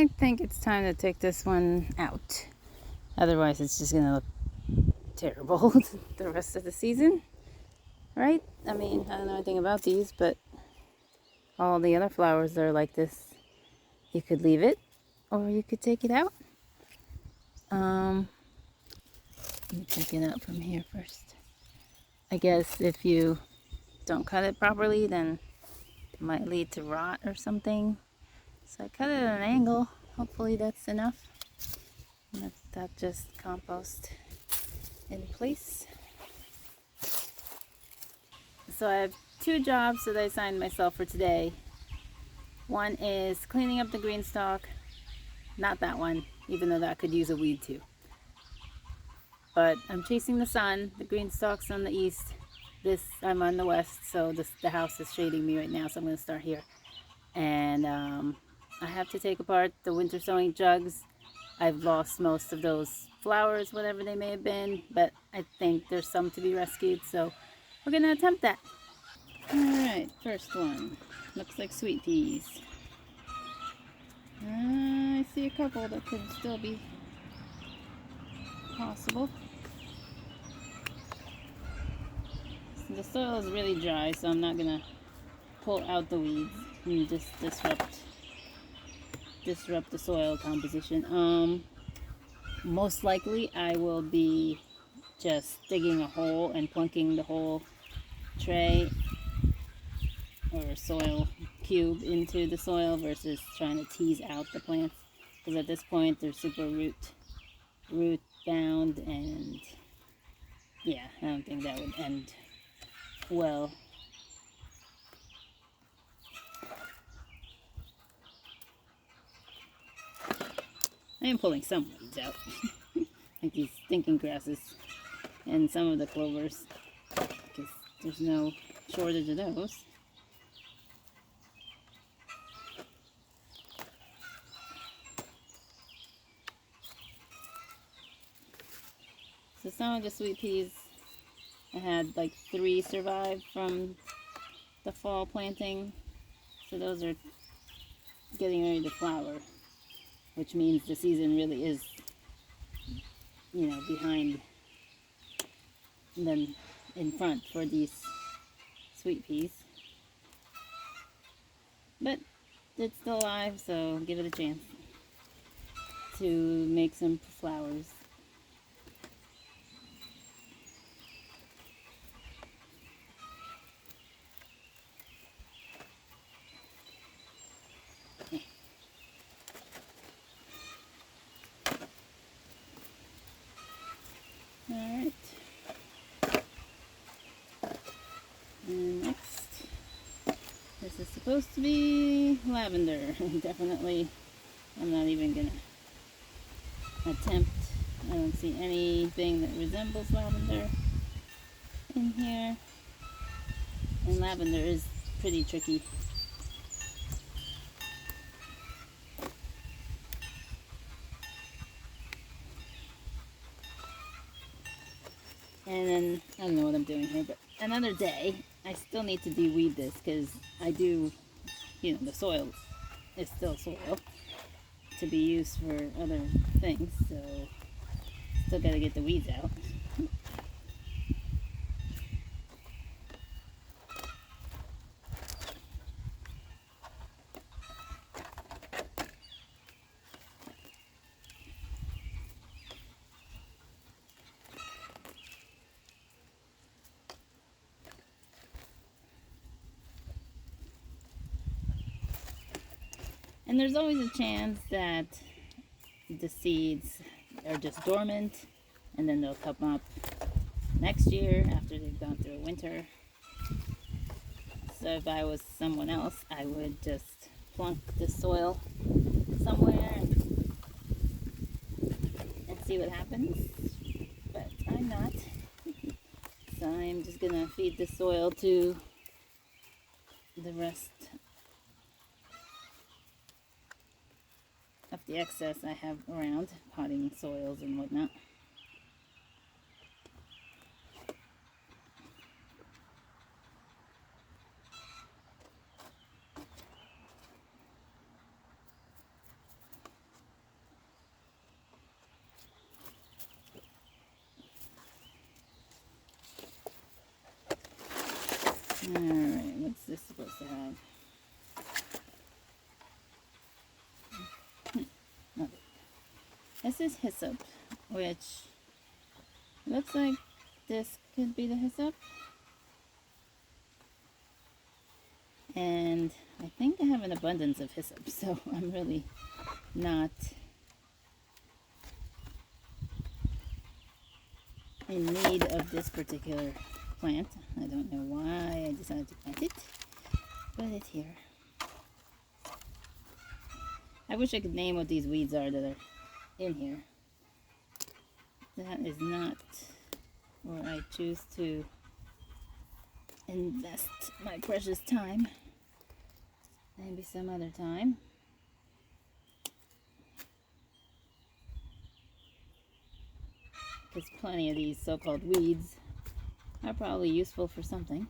I think it's time to take this one out. Otherwise, it's just going to look terrible the rest of the season. Right? I mean, I don't know anything about these, but all the other flowers that are like this, you could leave it or you could take it out. Let me take it out from here first. I guess if you don't cut it properly, then it might lead to rot or something. So I cut it at an angle. Hopefully that's enough. Let that just compost in place. So I have 2 jobs that I assigned myself for today. One is cleaning up the greenstalk. Not that one, even though that could use a weed too. But I'm chasing the sun. The greenstalk's on the east. I'm on the west, so the house is shading me right now, so I'm going to start here. And I have to take apart the Wintersowing jugs. I've lost most of those flowers, whatever they may have been, but I think there's some to be rescued, so we're going to attempt that. Alright, first one. Looks like sweet peas. I see a couple that could still be possible. So the soil is really dry, so I'm not going to pull out the weeds and just disrupt the soil composition. Most likely I will be just digging a hole and plunking the whole tray or soil cube into the soil versus trying to tease out the plants, because at this point they're super root bound, and yeah, I don't think that would end well. I am pulling some weeds out, like these stinking grasses and some of the clovers, because there's no shortage of those. So some of the sweet peas, I had like 3 survive from the fall planting, so those are getting ready to flower, which means the season really is, behind than in front for these sweet peas. But it's still alive, so give it a chance to make some flowers. Alright. And next, this is supposed to be lavender. Definitely, I'm not even gonna attempt. I don't see anything that resembles lavender in here. And lavender is pretty tricky. And then, I don't know what I'm doing here, but another day, I still need to de-weed this, because I do, the soil is still soil to be used for other things, so still gotta get the weeds out. And there's always a chance that the seeds are just dormant and then they'll come up next year after they've gone through a winter. So if I was someone else, I would just plunk the soil somewhere and see what happens. But I'm not. So I'm just gonna feed the soil to the rest of the excess I have around, potting soils and whatnot. Alright, what's this supposed to have? Okay. This is hyssop, which looks like this could be the hyssop. And I think I have an abundance of hyssop, so I'm really not in need of this particular plant. I don't know why I decided to plant it, but it's here. I wish I could name what these weeds are that are in here. That is not where I choose to invest my precious time. Maybe some other time. Because plenty of these so-called weeds are probably useful for something.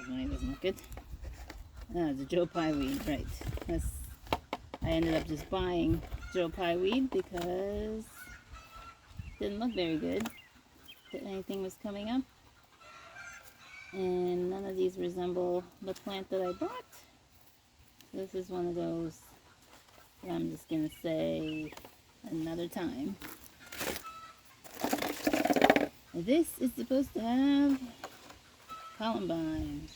That doesn't look good. Ah, the Joe Pye weed, right. I ended up just buying Joe Pye weed because it didn't look very good that anything was coming up. And none of these resemble the plant that I bought. So this is one of those that I'm just going to say another time. This is supposed to have columbine.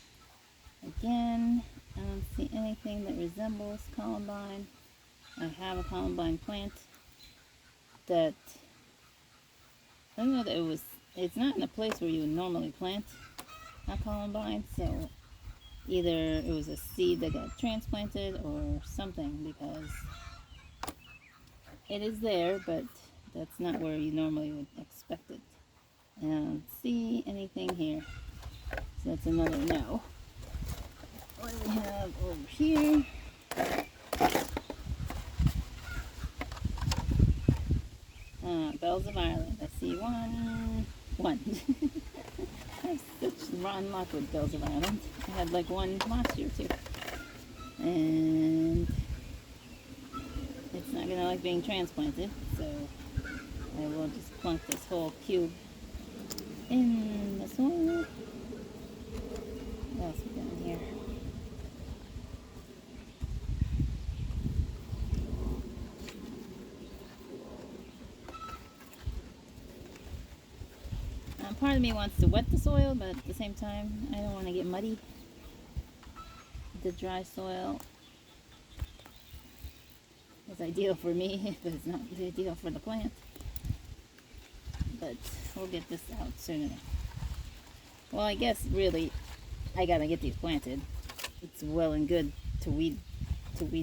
Again, I don't see anything that resembles columbine. I have a columbine plant that I don't know that it's not in a place where you would normally plant a columbine, so either it was a seed that got transplanted or something, because it is there, but that's not where you normally would expect it. And I don't see anything here, so that's another no. What do we have over here? Bells of Ireland. I see one. I have such rotten luck with Bells of Ireland. I had like one last year too. And it's not gonna like being transplanted, so I will just plunk this whole cube in the soil. What else we got in here? Part of me wants to wet the soil, but at the same time, I don't want to get muddy. The dry soil is ideal for me, but it's not ideal for the plant. But we'll get this out soon enough. Well, I guess really, I gotta get these planted. It's well and good to weed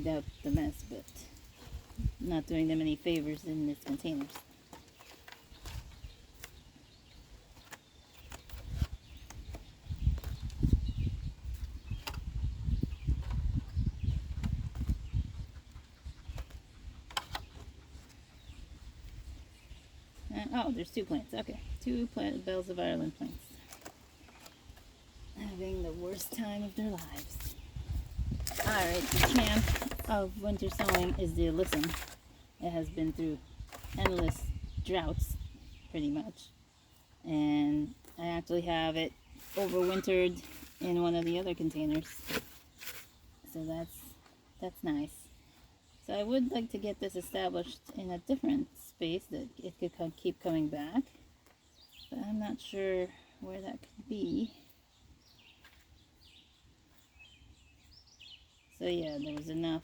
out the mess, but not doing them any favors in its containers. Oh, there's two plants. Okay, two Bells of Ireland plants. Having the worst time of their lives. Alright, the champ of Wintersowing is the alyssum. It has been through endless droughts, pretty much. And I actually have it overwintered in one of the other containers. So that's nice. So I would like to get this established in a different space that it could keep coming back, but I'm not sure where that could be. So yeah, there was enough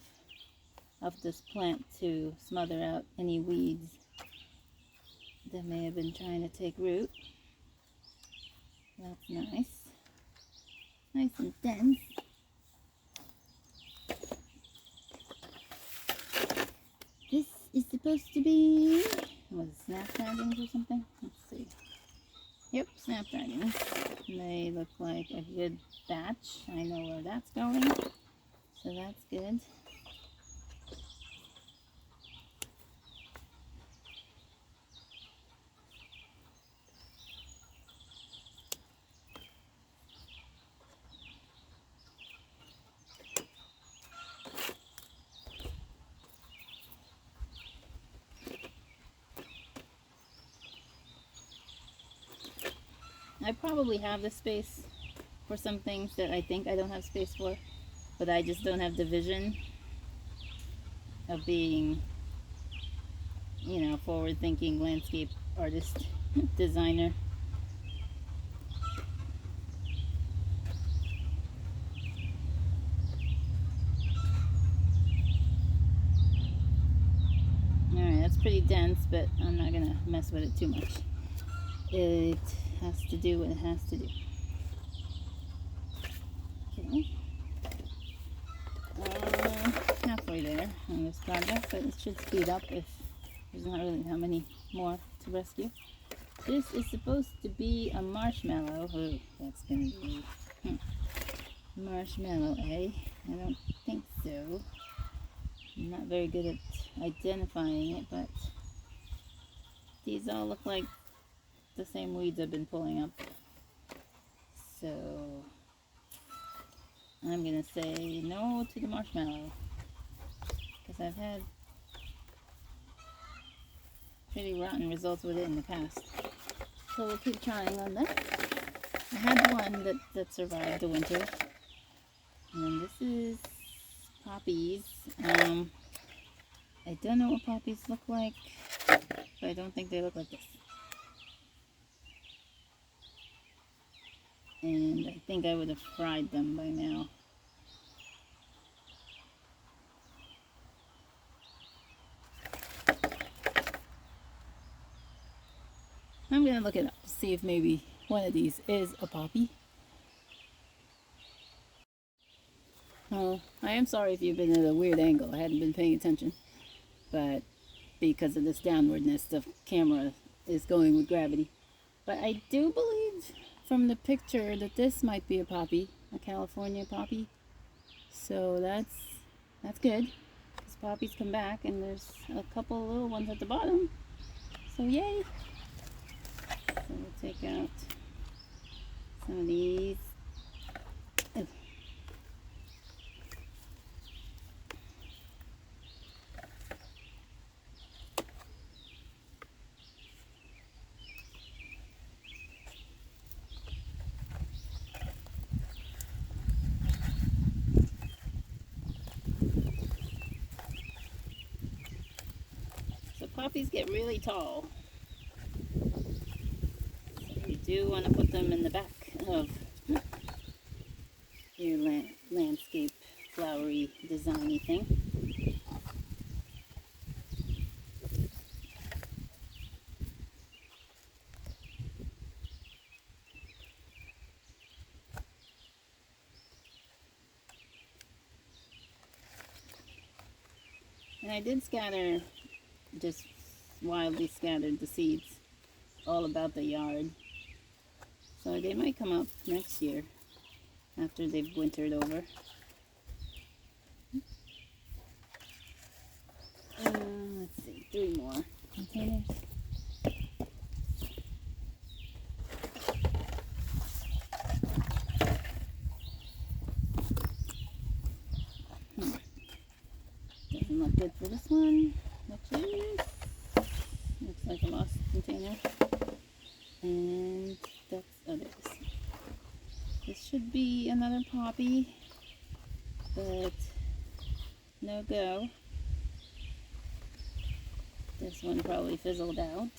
of this plant to smother out any weeds that may have been trying to take root. That's nice. Nice and dense. This is supposed to be, what, snapdragons or something? Let's see. Yep, snapdragons. They look like a good batch. I know where that's going, so that's good. I probably have the space for some things that I think I don't have space for, but I just don't have the vision of being, you know, forward-thinking landscape artist, designer. Alright, that's pretty dense, but I'm not gonna mess with it too much. It has to do what it has to do. Okay. Halfway there on this project, but it should speed up if there's not really that many more to rescue. This is supposed to be a marshmallow. Oh, that's gonna be marshmallow, eh? I don't think so. I'm not very good at identifying it, but these all look like the same weeds I've been pulling up. So I'm gonna say no to the marshmallow, because I've had pretty rotten results with it in the past. So we'll keep trying on that. I had one that survived the winter. And then this is poppies. I don't know what poppies look like, but I don't think they look like this. And I think I would have fried them by now. I'm gonna look it up, see if maybe one of these is a poppy. Oh, I am sorry if you've been at a weird angle. I hadn't been paying attention. But because of this downwardness, the camera is going with gravity. But I do believe from the picture that this might be a poppy, a California poppy. So that's good, because poppies come back, and there's a couple little ones at the bottom. So yay! So we'll take out some of these. Oh. So poppies get really tall. So you do want to put them in the back of your landscape flowery designy thing. And I did scatter, just wildly scattered the seeds all about the yard. So they might come up next year after they've wintered over. Let's see, 3 more containers. Doesn't look good for this one, which is, looks like a lost container. And that's, oh, there it is. This should be another poppy, but no go. This one probably fizzled out.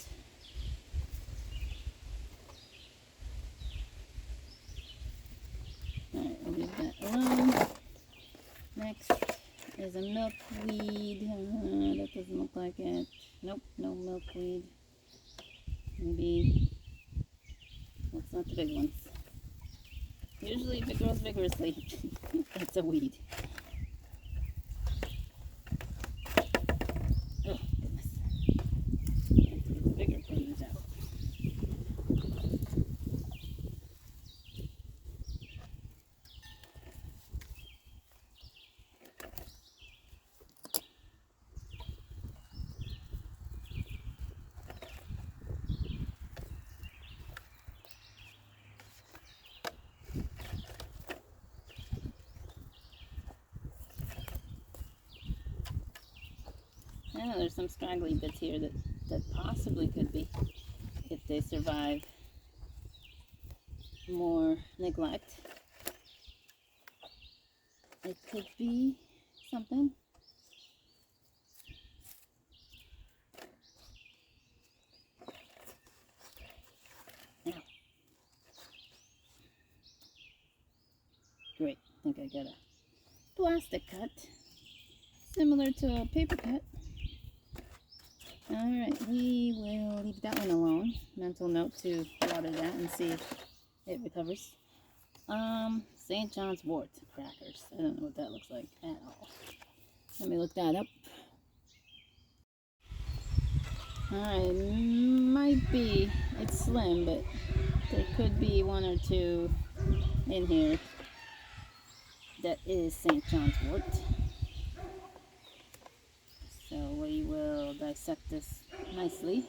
Alright, we'll leave that alone. Next is a milkweed. That doesn't look like it. Nope, no milkweed. Maybe that's not the big ones. Usually if it grows vigorously, it's a weed. Oh, goodness. Take the bigger prunes out. I know there's some scraggly bits here that possibly could be, if they survive. more neglect. It could be something. Now, great, I think I got a plastic cut, similar to a paper cut. Alright, we will leave that one alone. Mental note to water that and see if it recovers. St. John's wort crackers. I don't know what that looks like at all. Let me look that up. Alright, might be, it's slim, but there could be one or two in here that is St. John's wort. So we will dissect this nicely.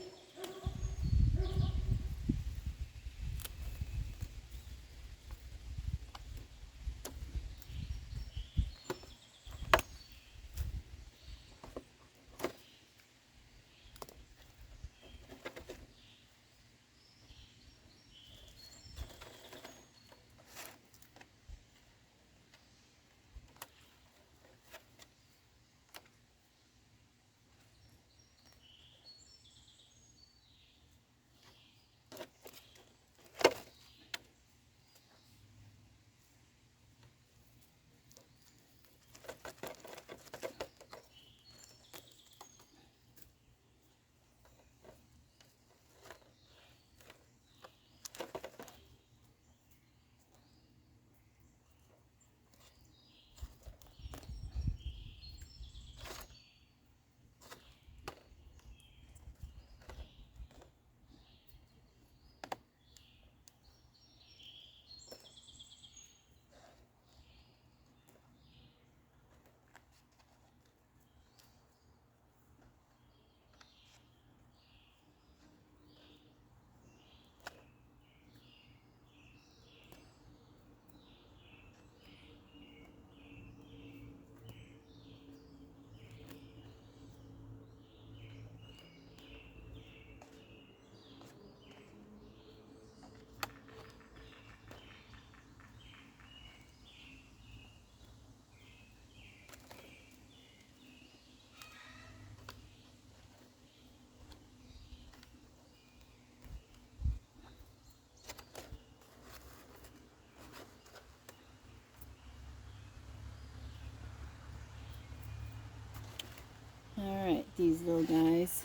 Alright, these little guys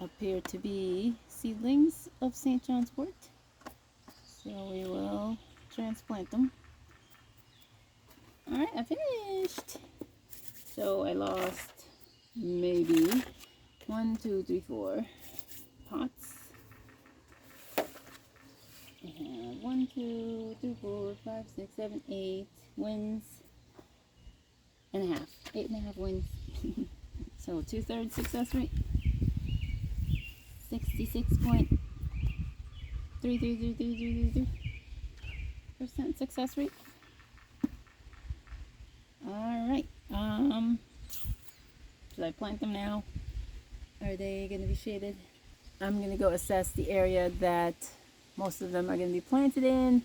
appear to be seedlings of St. John's wort. So we will transplant them. Alright, I finished. So I lost maybe 1, 2, 3, 4 pots. And 1, 2, 3, 4, 5, 6, 7, 8 wins and a half. 8.5 wins. So 2/3 success rate. 66.33333% success rate. Alright. Should I plant them now? Are they gonna be shaded? I'm gonna go assess the area that most of them are gonna be planted in,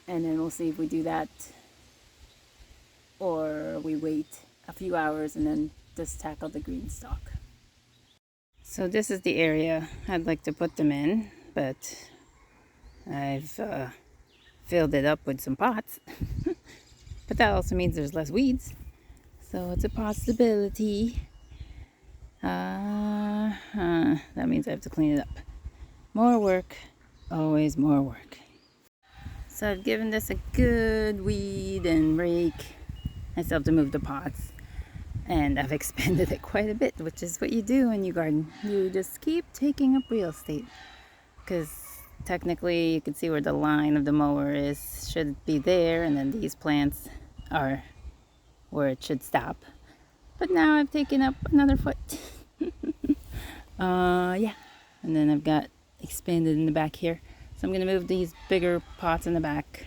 and then we'll see if we do that or we wait a few hours and then just tackle the Greenstalk. So this is the area I'd like to put them in, but I've filled it up with some pots. But that also means there's less weeds, so it's a possibility. That means I have to clean it up. More work, always more work. So I've given this a good weed and rake. I still have to move the pots, and I've expanded it quite a bit, which is what you do when you garden. You just keep taking up real estate, because technically you can see where the line of the mower is, should be there, and then these plants are where it should stop. But now I've taken up another foot. Yeah, and then I've got expanded in the back here, so I'm gonna move these bigger pots in the back,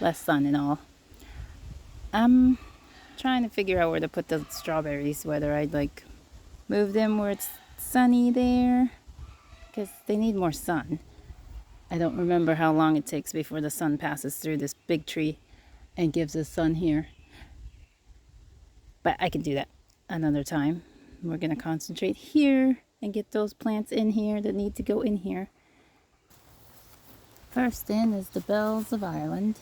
less sun and all. I'm trying to figure out where to put the strawberries, whether I'd like move them where it's sunny there, because they need more sun, I don't remember how long it takes before the sun passes through this big tree and gives us sun here. But I can do that another time. We're going to concentrate here and get those plants in here that need to go in here. First in is the bells of Ireland.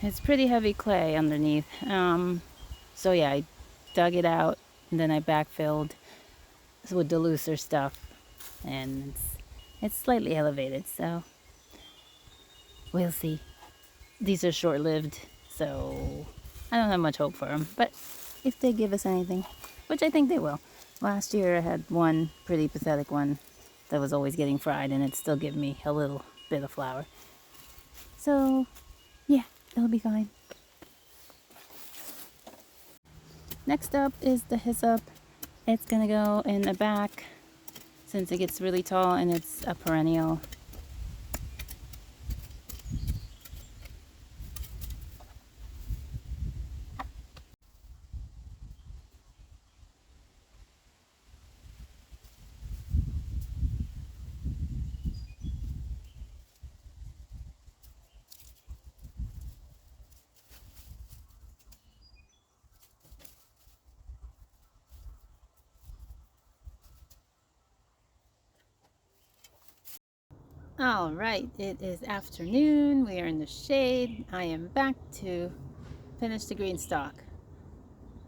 It's pretty heavy clay underneath. So yeah, I dug it out and then I backfilled with the looser stuff, and it's slightly elevated, so we'll see. These are short-lived, so I don't have much hope for them, but if they give us anything, which I think they will. Last year I had one pretty pathetic one that was always getting fried, and it still gave me a little bit of flour. So yeah, it'll be fine. Next up is the hyssop. It's gonna go in the back since it gets really tall and it's a perennial. All right, it is afternoon. We are in the shade. I am back to finish the Greenstalk.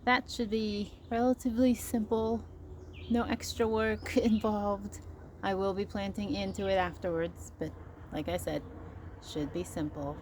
That should be relatively simple. No extra work involved. I will be planting into it afterwards, but like I said, should be simple.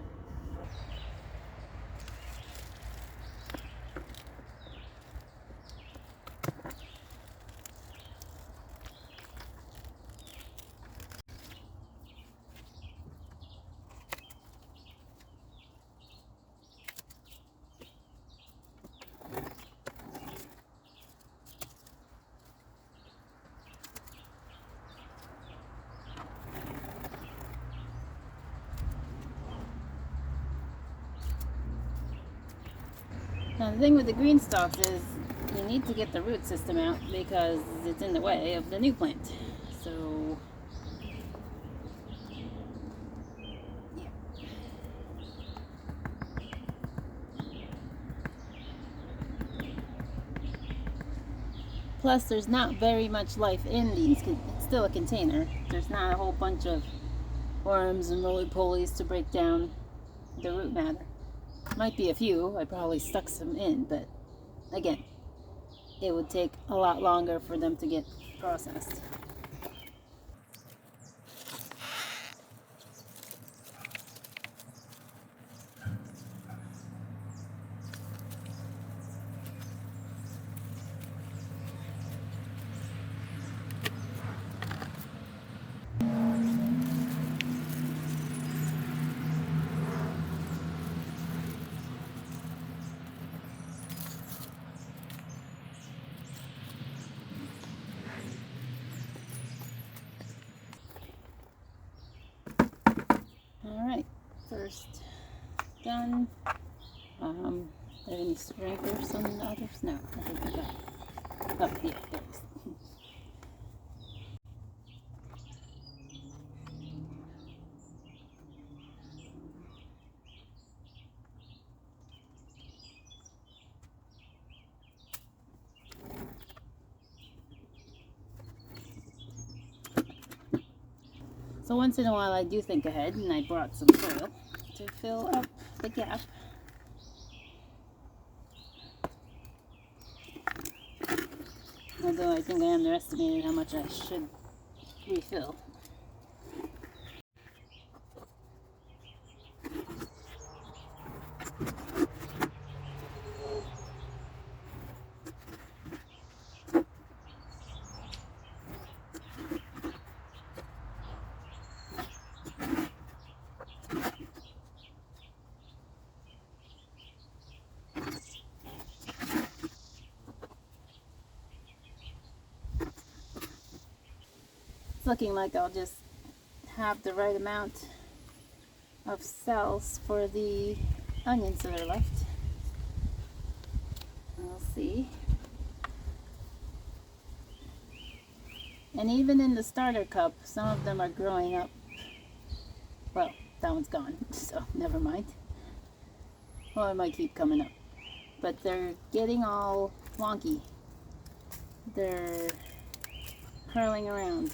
Now the thing with the green stalks is you need to get the root system out because it's in the way of the new plant. So yeah. Plus there's not very much life in these. It's still a container. There's not a whole bunch of worms and roly-polies to break down the root matter. Might be a few. I probably stuck some in, but again, it would take a lot longer for them to get processed. Alright, first done. Are there any stragglers on the others? No, I think I got it. Oh, yeah, there it is. So once in a while I do think ahead, and I brought some soil to fill up the gap. Although I think I underestimated how much I should refill. it's looking like I'll just have the right amount of cells for the onions that are left. We'll see. And even in the starter cup, some of them are growing up. Well, that one's gone, so never mind. Well, it might keep coming up. But they're getting all wonky. They're curling around.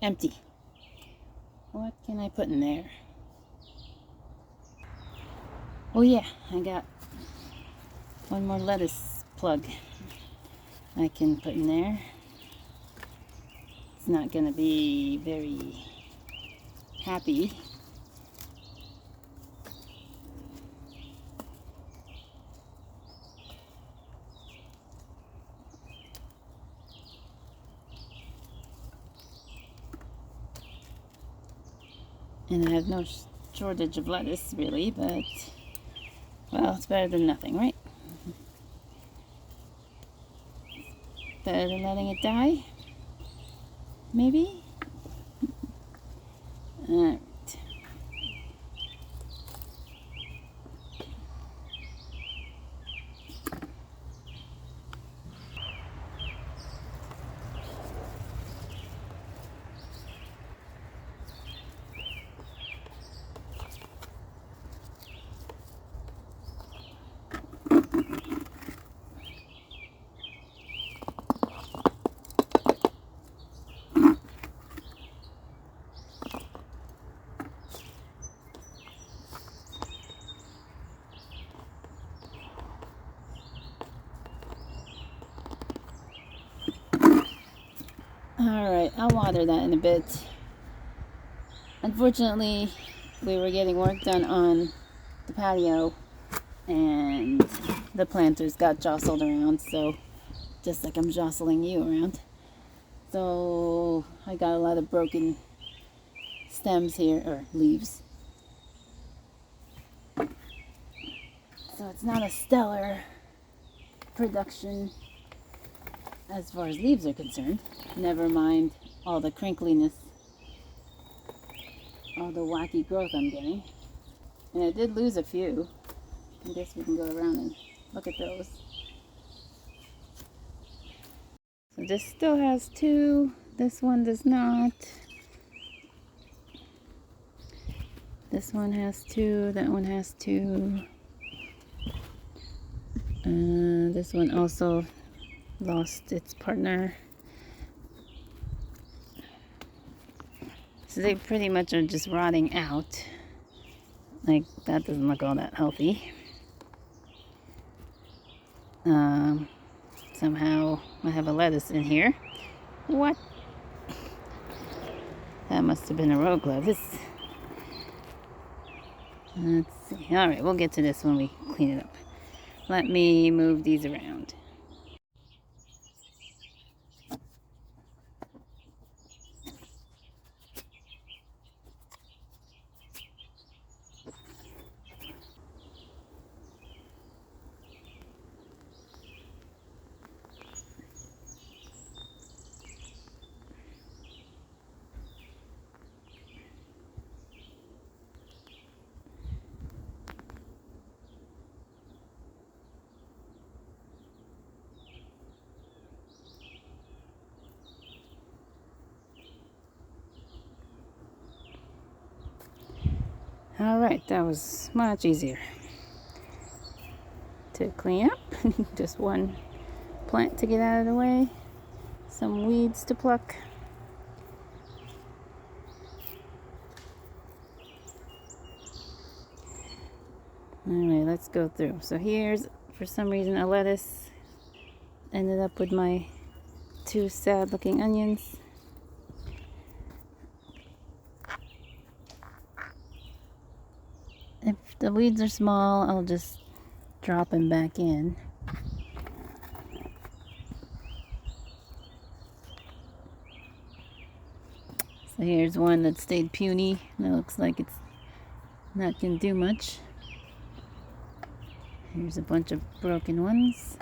Empty. What can I put in there? Oh yeah, I got one more lettuce plug I can put in there. It's not going to be very happy. And I have no shortage of lettuce, really, but, well, it's better than nothing, right? Better than letting it die? Maybe? Alright. Alright, I'll water that in a bit. Unfortunately, we were getting work done on the patio and the planters got jostled around, so just like I'm jostling you around. So I got a lot of broken stems here, or leaves. So it's not a stellar production as far as leaves are concerned. Never mind all the crinkliness, all the wacky growth I'm getting. And I did lose a few. I guess we can go around and look at those. So this still has 2. This one does not. This one has 2. That one has 2. This one also lost its partner. So they pretty much are just rotting out. Like, that doesn't look all that healthy. Somehow I have a lettuce in here. What? That must have been a rogue lettuce. Let's see. Alright, we'll get to this when we clean it up. Let me move these around. Alright, that was much easier to clean up. Just one plant to get out of the way. Some weeds to pluck. Alright, let's go through. So here's, for some reason, a lettuce. Ended up with my two sad looking onions. If the weeds are small, I'll just drop them back in. So here's one that stayed puny. That looks like it's not going to do much. Here's a bunch of broken ones.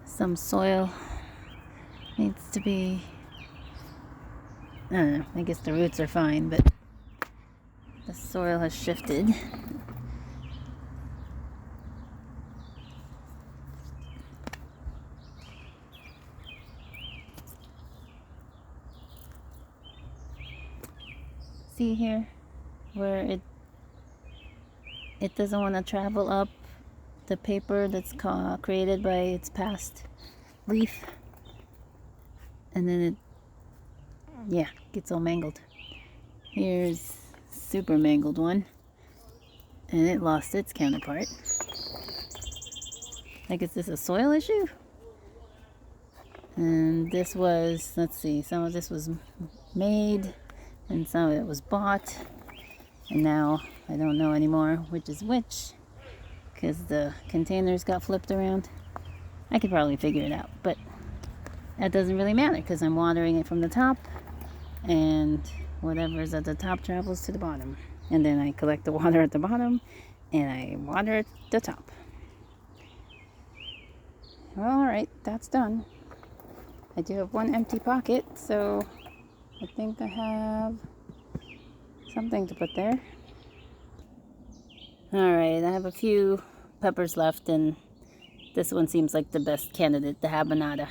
Some soil needs to be, I don't know, I guess the roots are fine, but the soil has shifted. See here where it doesn't want to travel up the paper that's created by its past leaf, and then it, yeah, gets all mangled. Here's super mangled one, and it lost its counterpart. Like, is this a soil issue? And this was, let's see, some of this was made and some of it was bought, and now I don't know anymore which is which because the containers got flipped around. I could probably figure it out, but that doesn't really matter because I'm watering it from the top, and whatever's at the top travels to the bottom, and then I collect the water at the bottom and I water at the top. Well, alright, that's done. I do have one empty pocket, so I think I have something to put there. Alright, I have a few peppers left, and this one seems like the best candidate, the habanada.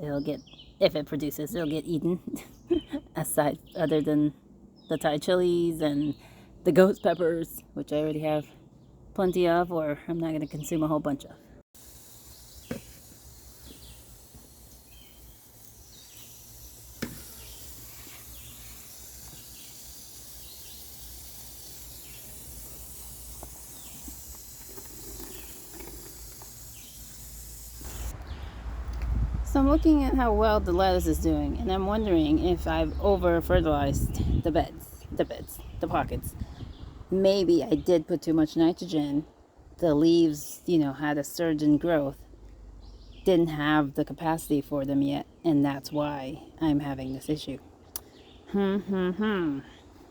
It'll get, if it produces, it'll get eaten. Aside, other than the Thai chilies and the ghost peppers, which I already have plenty of, or I'm not going to consume a whole bunch of. So I'm looking at how well the lettuce is doing, and I'm wondering if I've over-fertilized the pockets. Maybe I did put too much nitrogen. The leaves, had a surge in growth. Didn't have the capacity for them yet, and that's why I'm having this issue. There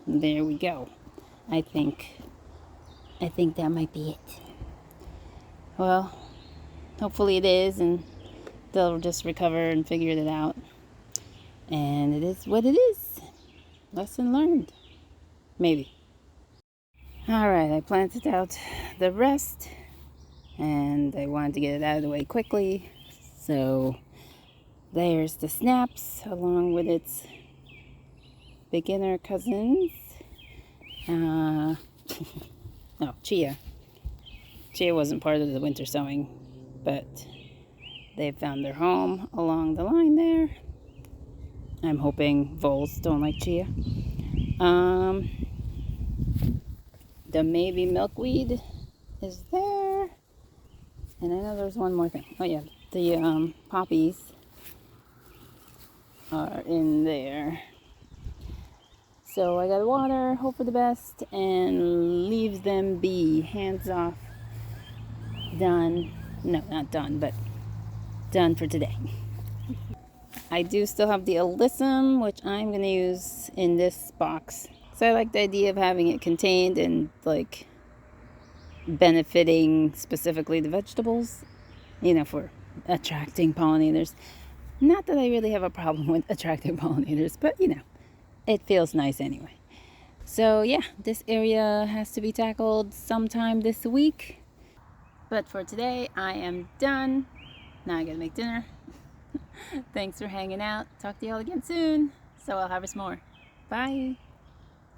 we go. I think that might be it. Well, hopefully it is, and they'll just recover and figure it out. And it is what it is. Lesson learned. Maybe. Alright, I planted out the rest, and I wanted to get it out of the way quickly. So there's the snaps along with its beginner cousins. Chia. Chia wasn't part of the winter sowing, but they found their home along the line there. I'm hoping voles don't like chia. The maybe milkweed is there. And I know there's one more thing. Oh yeah, the poppies are in there. So I gotta water, hope for the best, and leave them be. Hands off. Done. No, not done, but done for today. I do still have the alyssum, which I'm gonna use in this box. So I like the idea of having it contained and like benefiting specifically the vegetables, you know, for attracting pollinators. Not that I really have a problem with attracting pollinators, but you know, it feels nice anyway. So yeah, this area has to be tackled sometime this week. But for today, I am done. Now I gotta make dinner. Thanks for hanging out. Talk to y'all again soon. So I'll harvest more. Bye.